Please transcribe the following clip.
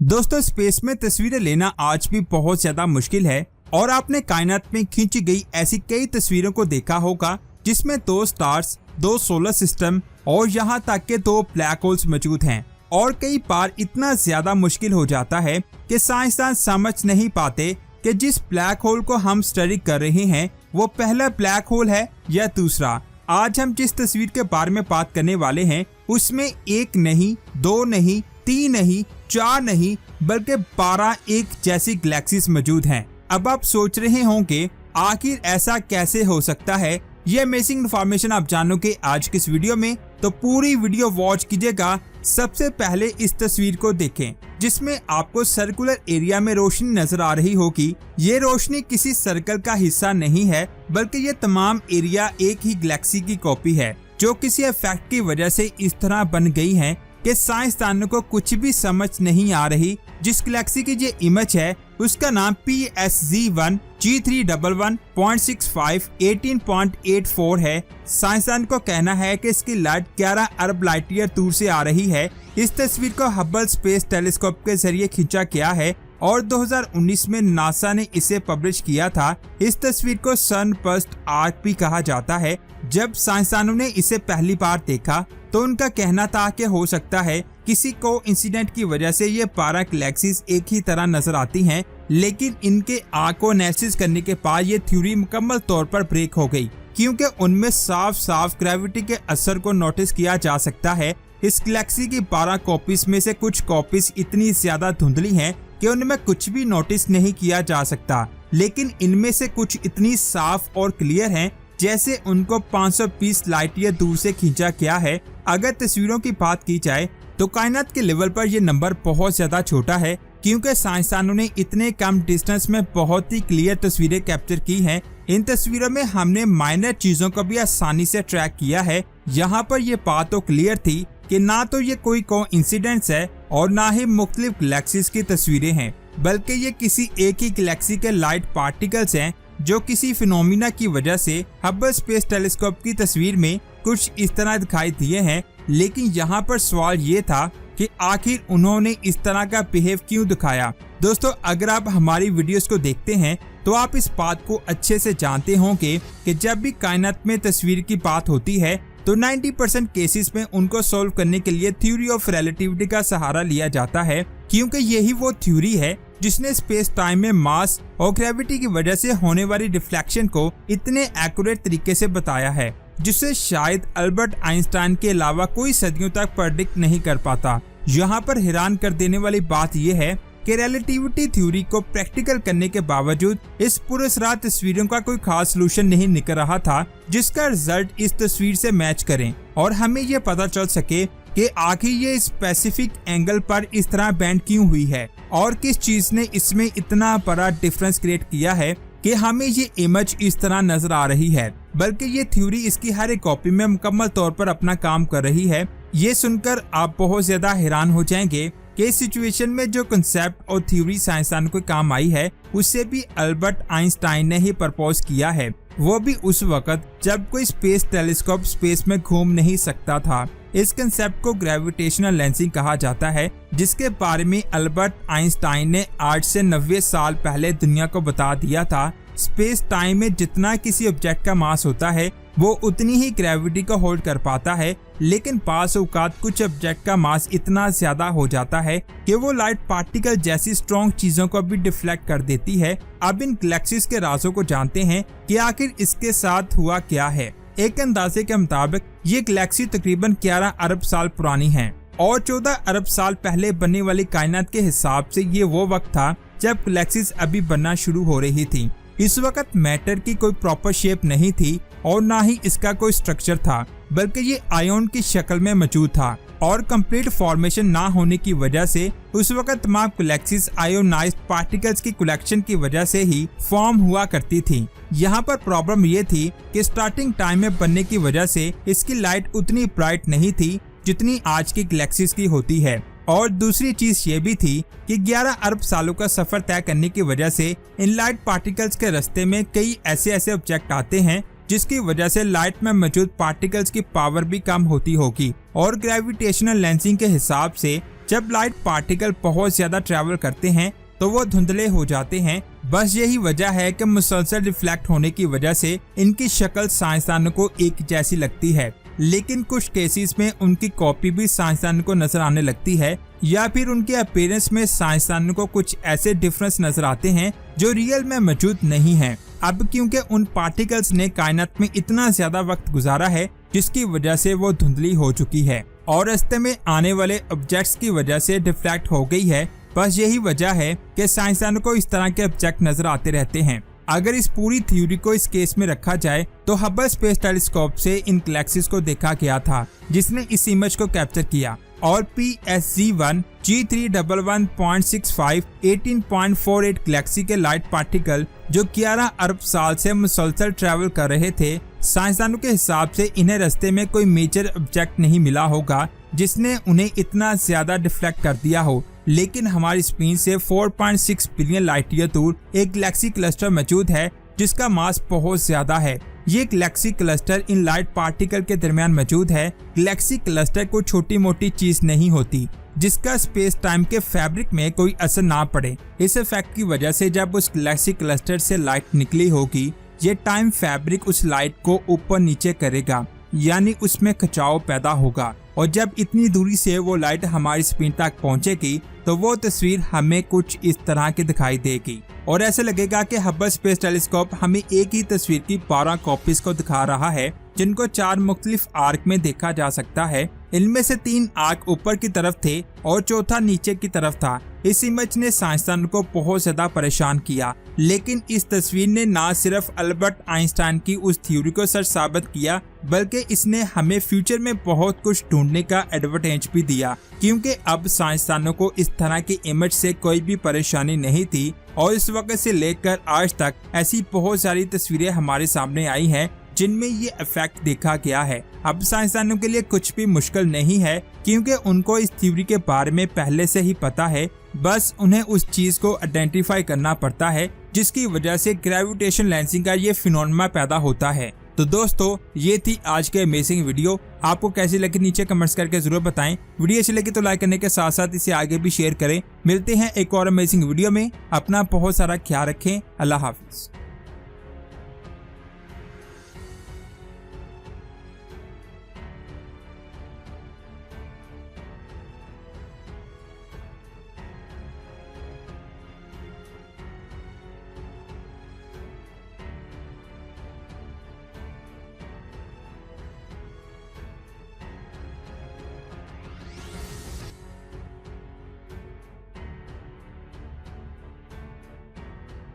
दोस्तों, स्पेस में तस्वीरें लेना आज भी बहुत ज्यादा मुश्किल है और आपने कायनात में खींची गई ऐसी कई तस्वीरों को देखा होगा जिसमें 2 स्टार्स, 2 सोलर सिस्टम और यहाँ तक के 2 ब्लैक होल्स मौजूद हैं। और कई बार इतना ज्यादा मुश्किल हो जाता है कि साइंसदान समझ नहीं पाते कि जिस ब्लैक होल को हम स्टडी कर रहे हैं वो पहला ब्लैक होल है या दूसरा। आज हम जिस तस्वीर के बारे में बात करने वाले हैं उसमें 1 नहीं, 2 नहीं, 3 नहीं, 4 नहीं बल्कि 12 एक जैसी गैलेक्सीज मौजूद हैं। अब आप सोच रहे होंगे आखिर ऐसा कैसे हो सकता है। ये अमेजिंग इन्फॉर्मेशन आप जानोगे आज की इस वीडियो में, तो पूरी वीडियो वॉच कीजिएगा। सबसे पहले इस तस्वीर को देखें जिसमें आपको सर्कुलर एरिया में रोशनी नजर आ रही होगी। ये रोशनी किसी सर्कल का हिस्सा नहीं है बल्कि ये तमाम एरिया एक ही गैलेक्सी की कॉपी है जो किसी इफेक्ट की वजह से इस तरह बन गई है कि साइंसदानों को कुछ भी समझ नहीं आ रही। जिस गैलेक्सी की ये इमेज है उसका नाम PSG1 G311.65 18.84 है। साइंसदान को कहना है कि इसकी लाइट 11 अरब लाइट ईयर दूर से आ रही है। इस तस्वीर को हबल स्पेस टेलीस्कोप के जरिए खींचा गया है और 2019 में नासा ने इसे पब्लिश किया था। इस तस्वीर को सनबर्स्ट आर्क भी कहा जाता है। जब साइंसदानों ने इसे पहली बार देखा तो उनका कहना था कि हो सकता है किसी को इंसिडेंट की वजह से ये 12 गैलेक्सीज एक ही तरह नजर आती हैं, लेकिन इनके आर्क को एनालिसिस करने के बाद ये थ्योरी मुकम्मल तौर पर ब्रेक हो गई क्योंकि उनमें साफ साफ ग्रेविटी के असर को नोटिस किया जा सकता है। इस गैलेक्सी की 12 कॉपीज में से कुछ कॉपीज इतनी ज्यादा धुंधली हैं कि उनमें कुछ भी नोटिस नहीं किया जा सकता, लेकिन इनमें से कुछ इतनी साफ और क्लियर हैं जैसे उनको 520 लाइट ईयर दूर से खींचा गया है। अगर तस्वीरों की बात की जाए तो कायनात के लेवल पर यह नंबर बहुत ज्यादा छोटा है क्योंकि साइंसदानों ने इतने कम डिस्टेंस में बहुत ही क्लियर तस्वीरें कैप्चर की हैं। इन तस्वीरों में हमने माइनर चीजों को भी आसानी से ट्रैक किया है। यहाँ पर यह बात तो क्लियर थी कि ना तो ये कोई कोइंसिडेंस है और ना ही मुख्तलिफ गैलेक्सीज की तस्वीरें हैं, बल्कि ये किसी एक ही गैलेक्सी के लाइट पार्टिकल्स हैं जो किसी फिनोमिना की वजह से हबल स्पेस टेलीस्कोप की तस्वीर में कुछ इस तरह दिखाई दिए हैं। लेकिन यहाँ पर सवाल ये था कि आखिर उन्होंने इस तरह का बिहेव क्यों दिखाया। दोस्तों, अगर आप हमारी वीडियोस को देखते हैं तो आप इस बात को अच्छे से जानते होंगे कि जब भी कायनात में तस्वीर की बात होती है तो 90% केसेस में उनको सॉल्व करने के लिए थ्योरी ऑफ रिलेटिविटी का सहारा लिया जाता है क्योंकि यही वो थ्योरी है जिसने स्पेस टाइम में मास और ग्रेविटी की वजह से होने वाली रिफ्लेक्शन को इतने एक्यूरेट तरीके से बताया है जिसे शायद अल्बर्ट आइंस्टाइन के अलावा कोई सदियों तक प्रेडिक्ट नहीं कर पाता। यहाँ पर हैरान कर देने वाली बात यह है कि रिलेटिविटी थ्योरी को प्रैक्टिकल करने के बावजूद इस पुरस्कार तस्वीरों का कोई खास सोल्यूशन नहीं निकल रहा था जिसका रिजल्ट इस तस्वीर से मैच करें और हमें यह पता चल सके कि आखिर ये स्पेसिफिक एंगल पर इस तरह बैंड क्यों हुई है और किस चीज ने इसमें इतना बड़ा डिफरेंस क्रिएट किया है कि हमें ये इमेज इस तरह नजर आ रही है, बल्कि ये थ्योरी इसकी हर एक कॉपी में मुकम्मल तौर पर अपना काम कर रही है। ये सुनकर आप बहुत ज्यादा हैरान हो जाएंगे कि इस सिचुएशन में जो कंसेप्ट और थ्योरी साइंसदान को काम आई है उसे भी अल्बर्ट आइंस्टाइन ने ही प्रपोज किया है, वो भी उस वक्त जब कोई स्पेस टेलीस्कोप स्पेस में घूम नहीं सकता था। इस कंसेप्ट को ग्रेविटेशनल लेंसिंग कहा जाता है जिसके बारे में अल्बर्ट आइंस्टाइन ने आज से 90 साल पहले दुनिया को बता दिया था। स्पेस टाइम में जितना किसी ऑब्जेक्ट का मास होता है वो उतनी ही ग्रेविटी को होल्ड कर पाता है, लेकिन पास औकात कुछ ऑब्जेक्ट का मास इतना ज्यादा हो जाता है कि वो लाइट पार्टिकल जैसी स्ट्रॉन्ग चीजों को भी डिफ्लेक्ट कर देती है। अब इन गैलेक्सीज के राजों को जानते हैं कि आखिर इसके साथ हुआ क्या है। एक अंदाजे के मुताबिक ये गैलेक्सी तकरीबन 11 अरब साल पुरानी है और 14 अरब साल पहले बनने वाली कायनात के हिसाब से ये वो वक्त था जब गैलेक्सीज अभी बनना शुरू हो रही थी। इस वक्त मैटर की कोई प्रॉपर शेप नहीं थी और ना ही इसका कोई स्ट्रक्चर था, बल्कि ये आयोन की शक्ल में मौजूद था और कंप्लीट फॉर्मेशन ना होने की वजह से उस वक्त तमाम गैलेक्सीज आयोनाइज्ड पार्टिकल्स की कलेक्शन की वजह से ही फॉर्म हुआ करती थी। यहाँ पर प्रॉब्लम ये थी कि स्टार्टिंग टाइम में बनने की वजह से इसकी लाइट उतनी ब्राइट नहीं थी जितनी आज की गैलेक्सीज की होती है, और दूसरी चीज ये भी थी कि 11 अरब सालों का सफर तय करने की वजह से इन लाइट पार्टिकल्स के रास्ते में कई ऐसे ऑब्जेक्ट आते हैं जिसकी वजह से लाइट में मौजूद पार्टिकल्स की पावर भी कम होती होगी और ग्रेविटेशनल लेंसिंग के हिसाब से जब लाइट पार्टिकल बहुत ज्यादा ट्रेवल करते हैं तो वो धुंधले हो जाते हैं। बस यही वजह है कि मुसलसल रिफ्लेक्ट होने की वजह से इनकी शक्ल साइंसदानों को एक जैसी लगती है, लेकिन कुछ केसेस में उनकी कॉपी भी साइंसदानों को नजर आने लगती है, या फिर उनके अपीयरेंस में साइंसदानों को कुछ ऐसे डिफरेंस नजर आते हैं जो रियल में मौजूद नहीं है। अब क्योंकि उन पार्टिकल्स ने कायनात में इतना ज्यादा वक्त गुजारा है जिसकी वजह से वो धुंधली हो चुकी है और रास्ते में आने वाले ऑब्जेक्ट्स की वजह से डिफ्लेक्ट हो गई है। बस यही वजह है कि साइंसदानों को इस तरह के ऑब्जेक्ट नजर आते रहते हैं। अगर इस पूरी थ्योरी को इस केस में रखा जाए तो हबल स्पेस टेलीस्कोप से इन गैलेक्सीज को देखा गया था जिसने इस इमेज को कैप्चर किया, और PSG1 G311.65 18.48 गैलेक्सी के लाइट पार्टिकल जो 11 अरब साल से मुसलसल ट्रैवल कर रहे थे। साइंसदानों के हिसाब से इन्हें रास्ते में कोई मेजर ऑब्जेक्ट नहीं मिला होगा जिसने उन्हें इतना ज्यादा डिफ्लेक्ट कर दिया हो, लेकिन हमारी स्क्रीन से 4.6 बिलियन लाइट ईयर दूर एक गैलेक्सी क्लस्टर मौजूद है जिसका मास बहुत ज्यादा है। ये Galaxy cluster in light particle के दरमियान मौजूद है। गैलेक्सी क्लस्टर कोई छोटी मोटी चीज नहीं होती जिसका स्पेस टाइम के फैब्रिक में कोई असर ना पड़े। इस इफेक्ट की वजह से जब उस गैलेक्सी क्लस्टर से लाइट निकली होगी, ये टाइम फैब्रिक उस लाइट को ऊपर नीचे करेगा, यानी उसमें खिंचाव पैदा होगा, और जब इतनी दूरी से वो लाइट हमारी स्क्रीन तक पहुंचेगी तो वो तस्वीर हमें कुछ इस तरह की दिखाई देगी और ऐसे लगेगा कि हबल स्पेस टेलीस्कोप हमें एक ही तस्वीर की 12 कॉपीज को दिखा रहा है जिनको 4 मुख्तलिफ आर्क में देखा जा सकता है। इनमें से 3 आर्क ऊपर की तरफ थे और चौथा नीचे की तरफ था। इस इमेज ने साइंसदान को बहुत ज्यादा परेशान किया, लेकिन इस तस्वीर ने न सिर्फ अल्बर्ट आइंस्टाइन की उस थ्योरी को सच साबित किया, बल्कि इसने हमें फ्यूचर में बहुत कुछ ढूंढने का एडवर्टाइज भी दिया, क्योंकि अब साइंसदानों को इस तरह की इमेज से कोई भी परेशानी नहीं थी और इस वक्त से लेकर आज तक ऐसी बहुत सारी तस्वीरें हमारे सामने आई हैं जिनमें ये इफेक्ट देखा गया है। अब साइंसदानों के लिए कुछ भी मुश्किल नहीं है क्योंकि उनको इस थ्योरी के बारे में पहले से ही पता है, बस उन्हें उस चीज को आइडेंटिफाई करना पड़ता है जिसकी वजह से ग्रेविटेशन लेंसिंग का ये फिनोमेना पैदा होता है। तो दोस्तों, ये थी आज के अमेजिंग वीडियो। आपको कैसी लगी नीचे कमेंट्स करके जरूर बताएं। वीडियो अच्छी लगी तो लाइक करने के साथ साथ इसे आगे भी शेयर करें। मिलते हैं एक और अमेजिंग वीडियो में। अपना बहुत सारा ख्याल रखें। अल्लाह हाफिज।